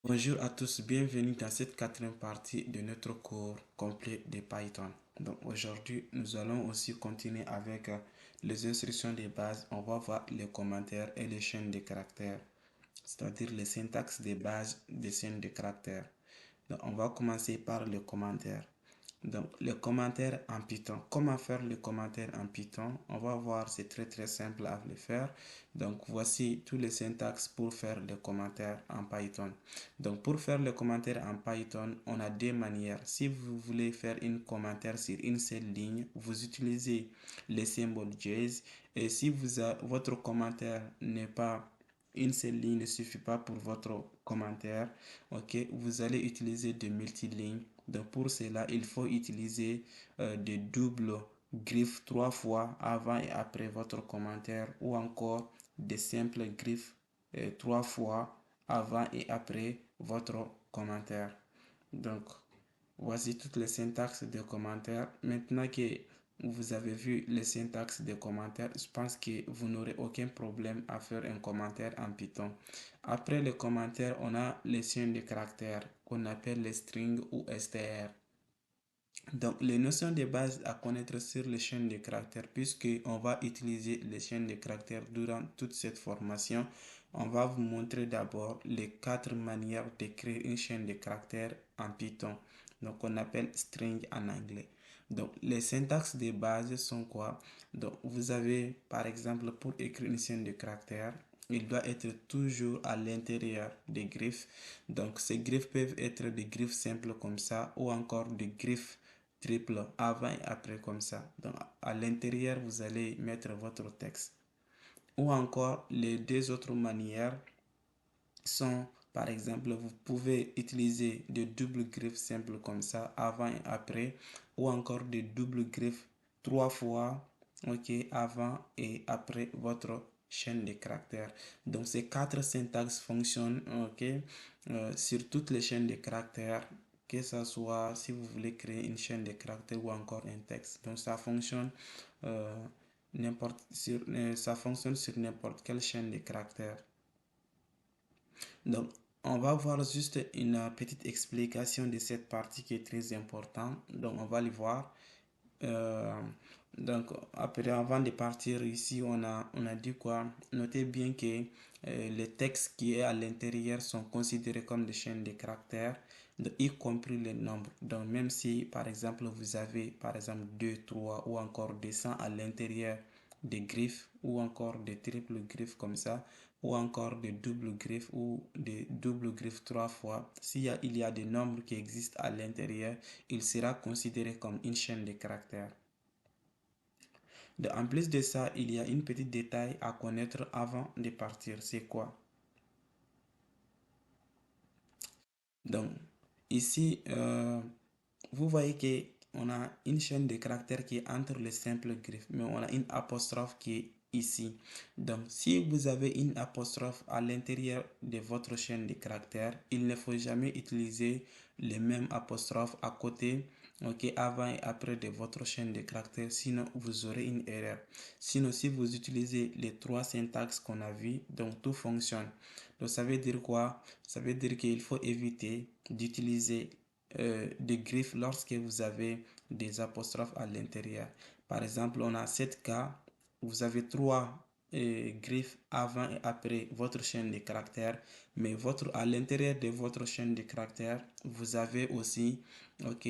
Bonjour à tous, bienvenue dans cette quatrième partie de notre cours complet de Python. Donc aujourd'hui, nous allons aussi continuer avec les instructions de base. On va voir les commentaires et les chaînes de caractères, c'est-à-dire les syntaxes de base des chaînes de caractères. Donc on va commencer par le commentaire. Donc, les commentaires en Python. Comment faire le commentaire en Python? On va voir, c'est très simple à le faire. Donc, voici tous les syntaxes pour faire le commentaire en Python. Donc, pour faire le commentaire en Python, on a deux manières. Si vous voulez faire un commentaire sur une seule ligne, vous utilisez le symbole JS. Et si votre commentaire n'est pas une seule ligne, ne suffit pas pour votre commentaire, ok, vous allez utiliser de multilignes. Donc pour cela, il faut utiliser des doubles griffes 3 fois avant et après votre commentaire ou encore des simples griffes 3 fois avant et après votre commentaire. Donc voici toutes les syntaxes de commentaires. Maintenant que vous avez vu les syntaxes de commentaires, je pense que vous n'aurez aucun problème à faire un commentaire en Python. Après les commentaires, on a les chaînes de caractères qu'on appelle les strings ou str. Donc, les notions de base à connaître sur les chaînes de caractères, puisque on va utiliser les chaînes de caractères durant toute cette formation, on va vous montrer d'abord les 4 manières de créer une chaîne de caractères en Python. Donc, on appelle string en anglais. Donc, les syntaxes de base sont quoi? Donc, vous avez, par exemple, pour écrire une chaîne de caractères, il doit être toujours à l'intérieur des griffes. Donc, ces griffes peuvent être des griffes simples comme ça ou encore des griffes triple avant et après comme ça. Donc, à l'intérieur, vous allez mettre votre texte. Ou encore, les deux autres manières sont, par exemple, vous pouvez utiliser des doubles griffes simples comme ça, avant et après, ou encore des doubles griffes 3 fois, ok, avant et après votre chaîne de caractères. Donc, ces 4 syntaxes fonctionnent, ok, sur toutes les chaînes de caractères, que ce soit si vous voulez créer une chaîne de caractères ou encore un texte. Donc, ça fonctionne ça fonctionne sur n'importe quelle chaîne de caractères. Donc, on va voir juste une petite explication de cette partie qui est très importante. Donc, on va le voir. Euh, donc, après, avant de partir ici, on a dit quoi? Notez bien que les textes qui est à l'intérieur sont considérés comme des chaînes de caractères, y compris les nombres. Donc, même si, par exemple, vous avez, par exemple, 2, 3 ou encore 200 à l'intérieur des griffes ou encore des triples griffes comme ça, ou encore des doubles griffes ou des doubles griffes 3 fois, il y a des nombres qui existent à l'intérieur, il sera considéré comme une chaîne de caractères. En plus de ça, il y a une petite détail à connaître avant de partir. C'est quoi? Donc, ici, vous voyez que on a une chaîne de caractères qui est entre les simples griffes, mais on a une apostrophe qui est ici. Donc, si vous avez une apostrophe à l'intérieur de votre chaîne de caractères, il ne faut jamais utiliser les mêmes apostrophes à côté, ok, avant et après de votre chaîne de caractères, sinon vous aurez une erreur. Sinon, si vous utilisez les 3 syntaxes qu'on a vu, donc tout fonctionne. Donc, ça veut dire quoi? Ça veut dire qu'il faut éviter d'utiliser des griffes lorsque vous avez des apostrophes à l'intérieur. Par exemple, on a 7 cas, vous avez 3 griffes avant et après votre chaîne de caractères, mais à l'intérieur de votre chaîne de caractères, vous avez aussi, ok,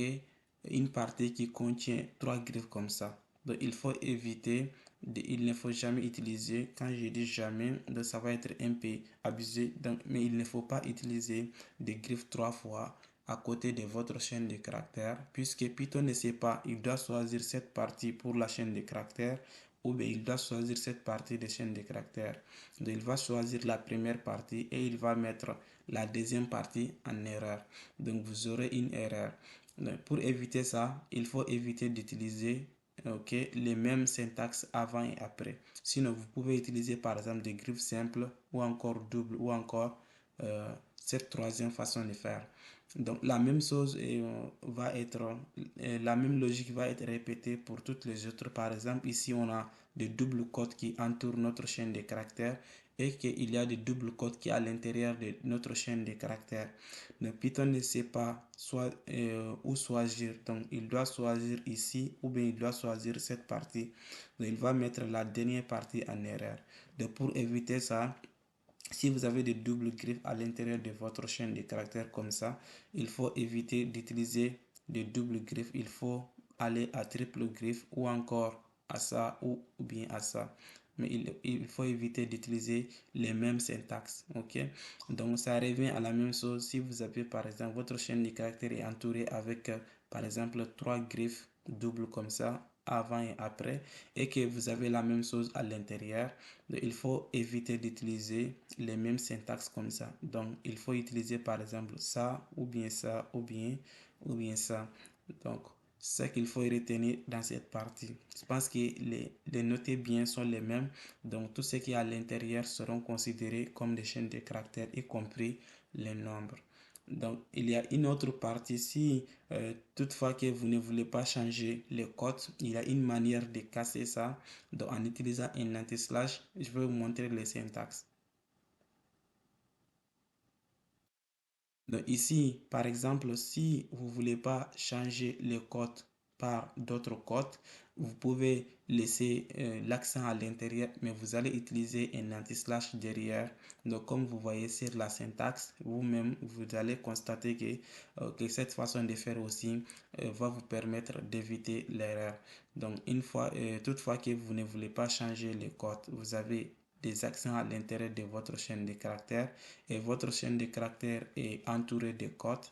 une partie qui contient 3 griffes comme ça. Donc, il faut éviter, il ne faut jamais utiliser, quand je dis jamais, donc ça va être un peu abusé, donc, mais il ne faut pas utiliser des griffes 3 fois à côté de votre chaîne de caractères, puisque Python ne sait pas, il doit choisir cette partie pour la chaîne de caractères, ou bien il doit choisir cette partie de chaîne de caractères. Donc, il va choisir la première partie et il va mettre la deuxième partie en erreur. Donc, vous aurez une erreur. Donc, pour éviter ça, il faut éviter d'utiliser les mêmes syntaxes avant et après. Sinon, vous pouvez utiliser par exemple des griffes simples ou encore doubles ou encore cette troisième façon de faire. Donc, la même chose la même logique va être répétée pour toutes les autres. Par exemple, ici, on a des doubles cotes qui entourent notre chaîne de caractères et qu'il y a des doubles cotes qui est à l'intérieur de notre chaîne de caractères. Le Python ne sait pas où choisir. Donc, il doit choisir ici ou bien il doit choisir cette partie. Donc, il va mettre la dernière partie en erreur. Donc, pour éviter ça, si vous avez des doubles griffes à l'intérieur de votre chaîne de caractères comme ça, il faut éviter d'utiliser des doubles griffes. Il faut aller à triple griffe ou encore à ça ou bien à ça. Mais il faut éviter d'utiliser les mêmes syntaxes. Ok? Donc, ça revient à la même chose si vous avez par exemple votre chaîne de caractères est entourée avec par exemple trois griffes doubles comme ça avant et après et que vous avez la même chose à l'intérieur. Il faut éviter d'utiliser les mêmes syntaxes comme ça. Donc, il faut utiliser par exemple ça ou bien ça ou bien ça. Donc, c'est ce qu'il faut retenir dans cette partie. Je pense que les notés bien sont les mêmes. Donc, tout ce qui est à l'intérieur seront considérés comme des chaînes de caractères, y compris les nombres. Donc, il y a une autre partie. Si toutefois que vous ne voulez pas changer les codes, il y a une manière de casser ça. Donc, en utilisant un anti-slash, je vais vous montrer les syntaxes. Donc ici, par exemple, si vous ne voulez pas changer les codes par d'autres codes, vous pouvez laisser l'accent à l'intérieur, mais vous allez utiliser un anti-slash derrière. Donc, comme vous voyez sur la syntaxe, vous-même, vous allez constater que cette façon de faire aussi va vous permettre d'éviter l'erreur. Donc, toutefois que vous ne voulez pas changer les codes, vous avez des accents à l'intérieur de votre chaîne de caractères et votre chaîne de caractères est entourée de codes.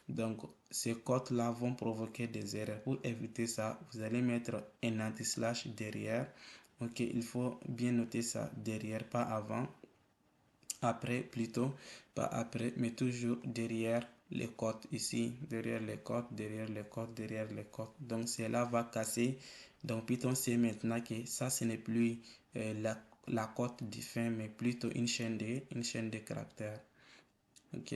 Donc, ces codes-là vont provoquer des erreurs. Pour éviter ça, vous allez mettre un anti-slash derrière. Ok, il faut bien noter ça derrière, pas avant. Après, plutôt, pas après, mais toujours derrière les codes ici, derrière les codes, derrière les codes, derrière les codes. Donc, cela va casser. Donc, Python sait maintenant que ça, ce n'est plus la cote du fin, mais plutôt une chaîne de caractères. Ok,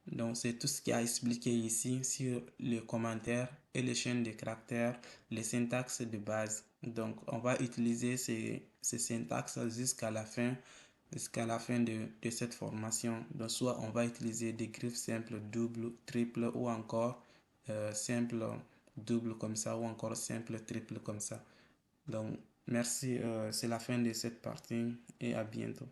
donc c'est tout ce qui a expliqué ici sur les commentaires et les chaînes de caractères, les syntaxes de base. Donc, on va utiliser ces syntaxes jusqu'à la fin de cette formation. Donc, soit on va utiliser des griffes simples, doubles, triples ou encore simple, double comme ça ou encore simple, triple comme ça. Donc, merci, c'est la fin de cette partie et à bientôt.